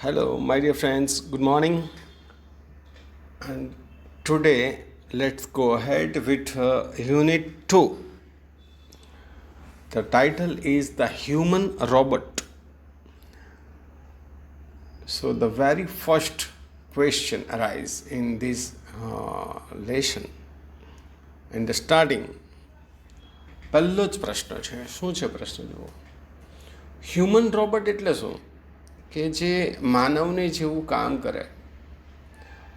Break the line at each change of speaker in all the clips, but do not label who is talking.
Hello, my dear friends. Good morning. And today, let's go ahead with Unit 2. The title is The Human Robot. So, the very first question arises in this lesson. In the starting, પહેલો જ પ્રશ્ન છે. શું છે પ્રશ્ન જુઓ? Human robot એટલે શું? કે જે માનવને જેવું કામ કરે.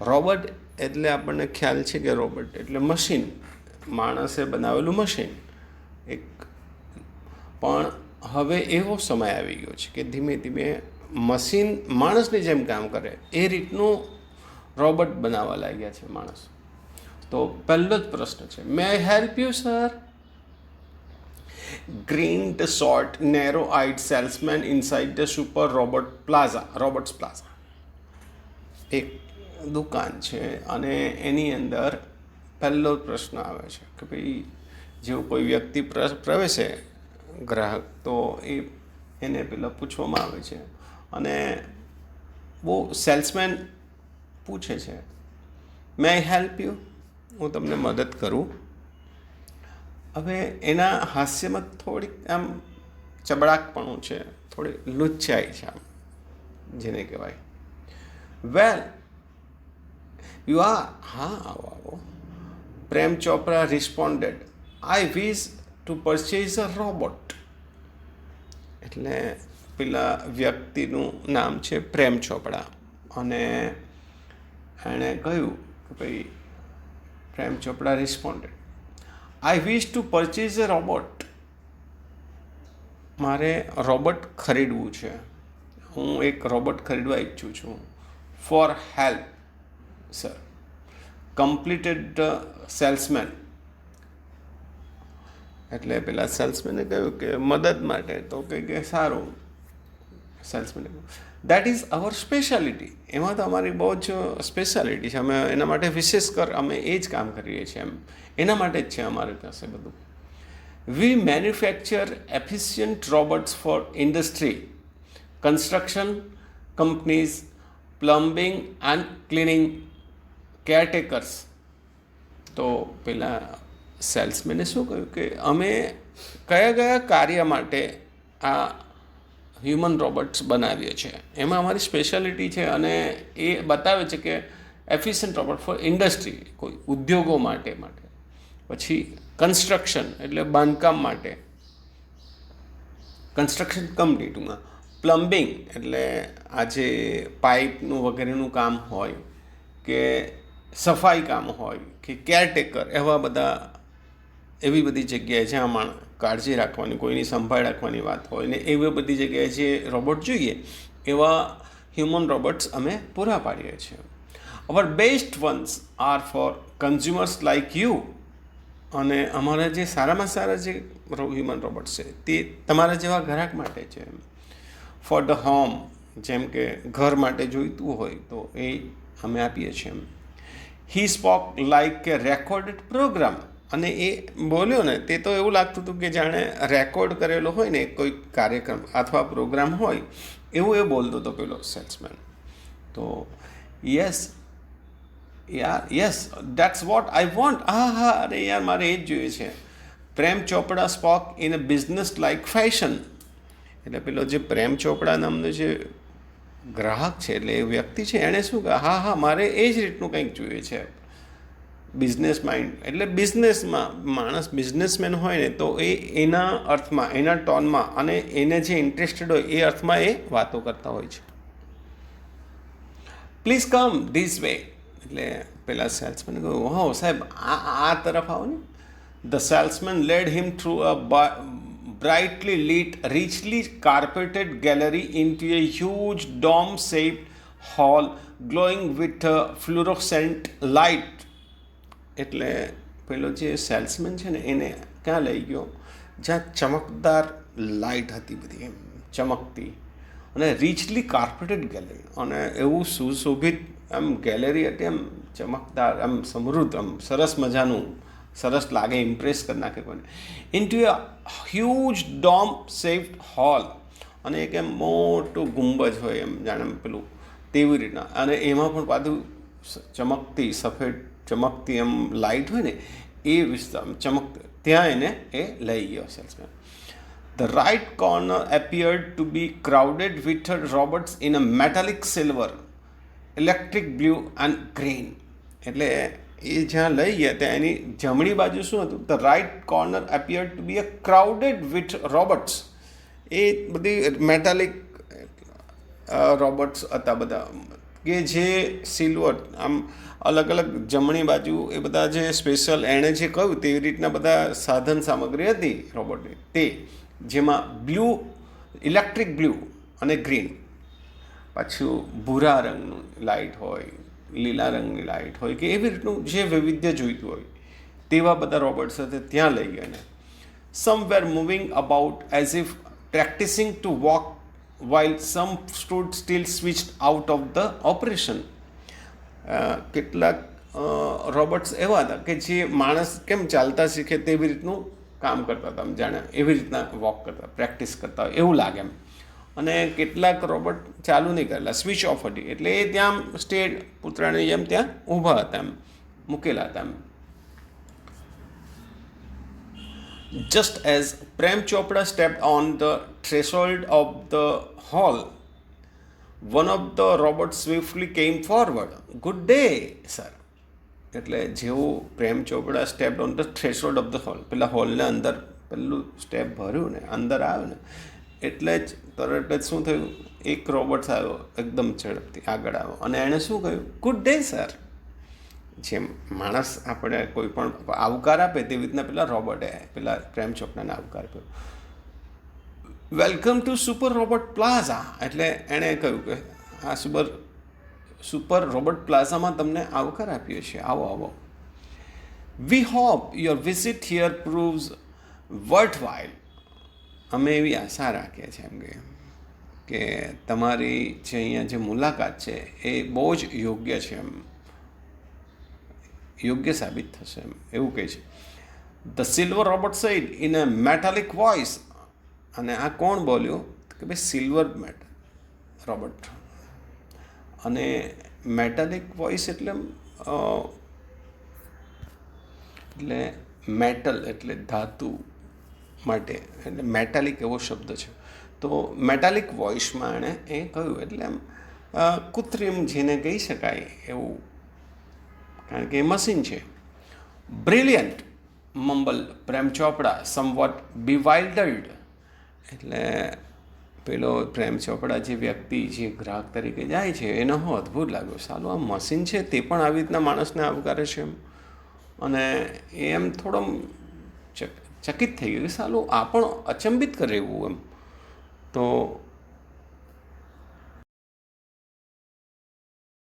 રોબોટ એટલે આપણને ખ્યાલ છે કે રોબોટ એટલે મશીન, માણસે બનાવેલું મશીન એક. પણ હવે એવો સમય આવી ગયો છે કે ધીમે ધીમે મશીન માણસની જેમ કામ કરે એ રીતનું રોબોટ બનાવવા લાગ્યા છે માણસ. તો પહેલો જ પ્રશ્ન છે, may I help you sir? Grinned the short, narrow-eyed salesman inside the super robots plaza. એક દુકાન છે અને એની અંદર પહેલો પ્રશ્ન આવે છે કે ભાઈ જેવું કોઈ વ્યક્તિ પ્રવેશે ગ્રાહક તો એને પેલા પૂછવામાં આવે છે અને બહુ સેલ્સમેન પૂછે છે, મે આઈ હેલ્પ યુ? હું તમને મદદ કરું? હવે એના હાસ્યમાં થોડીક આમ ચબડાકપણું છે, થોડી લુચ્ચાઈ છે આમ, જેને કહેવાય. વેલ યુ આર, હા આવો આવો. Prem Chopra responded, I wish to purchase a robot. એટલે પેલા વ્યક્તિનું નામ છે પ્રેમ ચોપડા અને એણે કહ્યું કે ભાઈ પ્રેમ ચોપડા રિસ્પોન્ડેડ, I wish to purchase a robot. મારે રોબોટ ખરીદવું છે, હું એક રોબોટ ખરીદવા ઈચ્છું છું. For help sir, completed the salesman. એટલે પેલા સેલ્સમેને કહ્યું કે મદદ માટે. તો કે સારું. સેલ્સમેને કહ્યું, દેટ ઇઝ અવર સ્પેશિયાલિટી. એમાં તો અમારી બહુ જ સ્પેશિયાલિટી છે, અમે એના માટે અમે એ જ કામ કરીએ છીએ એમ. એના માટે જ છે અમારી પાસે બધું. We manufacture efficient robots for industry, construction companies, plumbing and cleaning, caretakers. તો પેલા સેલ્સમેને શું કહ્યું કે અમે કયા કયા કાર્ય માટે આ હ્યુમન રોબોટ્સ બનાવીએ છીએ, એમાં અમારી સ્પેશિયાલિટી છે અને એ બતાવે છે કે એફિશિયન્ટ રોબોટ ફોર ઇન્ડસ્ટ્રી, કોઈ ઉદ્યોગો માટે. પછી કન્સ્ટ્રક્શન એટલે બાંધકામ માટે, કન્સ્ટ્રક્શન કંપની ટૂંકમાં. પ્લમ્બિંગ એટલે આજે પાઇપનું વગેરેનું કામ હોય કે સફાઈ કામ હોય કે કેરટેકર, એવી બધી જગ્યાએ જ્યાં કાળજી રાખવાની, કોઈની સંભાળ રાખવાની વાત હોય ને એવી બધી જગ્યાએ જે રોબોટ જોઈએ એવા હ્યુમન રોબોટ્સ અમે પૂરા પાડીએ છીએ. Our best ones are for consumers like you. અને અમારા જે સારામાં સારા જે હ્યુમન રોબોટ્સ છે તે તમારા જેવા ગ્રાહક માટે છે. ફોર ધ હોમ, જેમ કે ઘર માટે જોઈતું હોય તો એ અમે આપીએ છીએ. He spoke like a recorded programme. અને એ બોલ્યો ને તે તો એવું લાગતું હતું કે જાણે રેકોર્ડ કરેલો હોય ને કોઈ કાર્યક્રમ અથવા પ્રોગ્રામ હોય એવું એ બોલતો હતો પેલો સેલ્સમેન. તો yes that's what I want. હા અરે યાર, મારે એ જ જોઈએ છે. પ્રેમ ચોપડા spoke in a business like fashion. એટલે પેલો જે પ્રેમ ચોપડા નામનો જે ગ્રાહક છે એટલે એ વ્યક્તિ છે એણે શું કહે, હા મારે એ જ રીતનું કંઈક જોઈએ છે. બિઝનેસ માઇન્ડ એટલે બિઝનેસમાં માણસ બિઝનેસમેન હોય ને તો એના અર્થમાં, એના ટોનમાં અને એને જે ઇન્ટરેસ્ટેડ હોય એ અર્થમાં એ વાતો કરતા હોય છે. Please come this way. એટલે પેલા સેલ્સમેને કહ્યું, હો સાહેબ આ તરફ આવો ને. The salesman lead him through a brightly lit, richly carpeted gallery into a huge dome-shaped hall glowing with a fluorescent light. એટલે પેલો જે સેલ્સમેન છે ને એને ક્યાં લઈ ગયો જ્યાં ચમકદાર લાઇટ હતી, બધી એમ ચમકતી, અને રીચલી કાર્પેટેડ ગેલેરી, અને એવું સુશોભિત આમ ગેલેરી હતી, આમ ચમકદાર, આમ સમૃદ્ધ, આમ સરસ મજાનું, સરસ લાગે, ઇમ્પ્રેસ કરી નાખે કોઈને. Into a huge dome shaped hall. અને એક એમ મોટું ગુંબજ હોય એમ જાણે પેલું તેવી રીતના, અને એમાં પણ પાછું ચમકતી સફેદ ચમકતી એમ લાઇટ હોય ને એ વિસ્તાર ચમકતી, ત્યાં એને એ લઈ ગયો salesman. The right corner appeared to be crowded with robots in a metallic silver, electric blue and green. એટલે એ જ્યાં લઈ ગયા ત્યાં એની જમણી બાજુ શું હતું? The right corner appeared to be a crowded with robots. એ બધી મેટાલિક રોબોટ્સ હતા બધા, કે જે સિલ્વર આમ અલગ અલગ જમણી બાજુ એ બધા જે સ્પેશિયલ એણે જે કહ્યું તેવી રીતના બધા સાધન સામગ્રી હતી રોબોટની, તે જેમાં બ્લુ, ઇલેક્ટ્રિક બ્લુ અને ગ્રીન, પાછું ભૂરા રંગનું લાઇટ હોય, લીલા રંગની લાઇટ હોય, કે એવી રીતનું જે વૈવિધ્ય જોઈતું હોય તેવા બધા રોબોટ્સ સાથે ત્યાં લઈ ગયા. Some were moving about as if practicing to walk while some stood still switched out of the operation. કેટલાક રોબોટ્સ એવા હતા કે જે માણસ કેમ ચાલતા શીખે તેવી રીતનું કામ કરતા હતા, જાણે એવી રીતના વોક કરતા, પ્રેક્ટિસ કરતા હોય એવું લાગે એમ. અને કેટલાક રોબોટ ચાલુ નહીં કરેલા, સ્વિચ ઓફ હતી, એટલે એ ત્યાં સ્ટેડ પૂતળાની જેમ ત્યાં ઊભા હતા એમ, મૂકેલા હતા એમ. Just as Prem Chopra stepped on the threshold of the hall, one of the robots swiftly came forward. Good day, sir. એટલે જેવું Prem Chopra step on the threshold of the hall, પેલા હોલને અંદર પેલું સ્ટેપ ભર્યું ને અંદર આવ્યો ને એટલે જ તરત જ શું થયું, એક રોબોટ આવ્યો એકદમ ઝડપથી આગળ આવ્યો અને એણે શું કહ્યું? Good day sir. જેમ માણસ આપણે કોઈ પણ આવકાર આપે તેવી રીતના પેલા રોબોટે પેલા પ્રેમ ચોપડાને આવકાર આપ્યો. Welcome to super robot plaza. એટલે એણે કહ્યું કે આ સુપર રોબોટ પ્લાઝામાં તમને આવકાર આપ્યો છે, આવો આવો. We hope your visit here proves worthwhile. અમે એવી આશા રાખીએ છીએ એમ કે તમારી જે અહીંયા જે મુલાકાત છે એ બહુ જ યોગ્ય છે, એમ યોગ્ય સાબિત થશે એમ એવું કહે છે. The silver robot sad in a metallic voice. અને આ કોણ બોલ્યું? કે ભાઈ સિલ્વર રોબોટ. અને મેટાલિક વોઇસ એટલે મેટલ એટલે ધાતુ માટે, એટલે મેટાલિક એવો શબ્દ છે. તો મેટાલિક વોઇસમાં એણે એ કહ્યું, એટલે એમ કૃત્રિમ જેને કહી શકાય એવું, કારણ કે એ મશીન છે. બ્રિલિયન્ટ મમ્બલ પ્રેમ ચોપડા સમવોટ બીવાઇલ્ડર્ડ. એટલે પેલો પ્રેમ ચોપડા જે વ્યક્તિ જે ગ્રાહક તરીકે જાય છે એને હું અદ્ભુત લાગ્યો, સાલું આ મશીન છે તે પણ આવી રીતના માણસને આવકારે છે એમ. અને એમ થોડો ચકિત થઈ ગયું કે સાલું આ પણ અચંબિત કરે એવું એમ. તો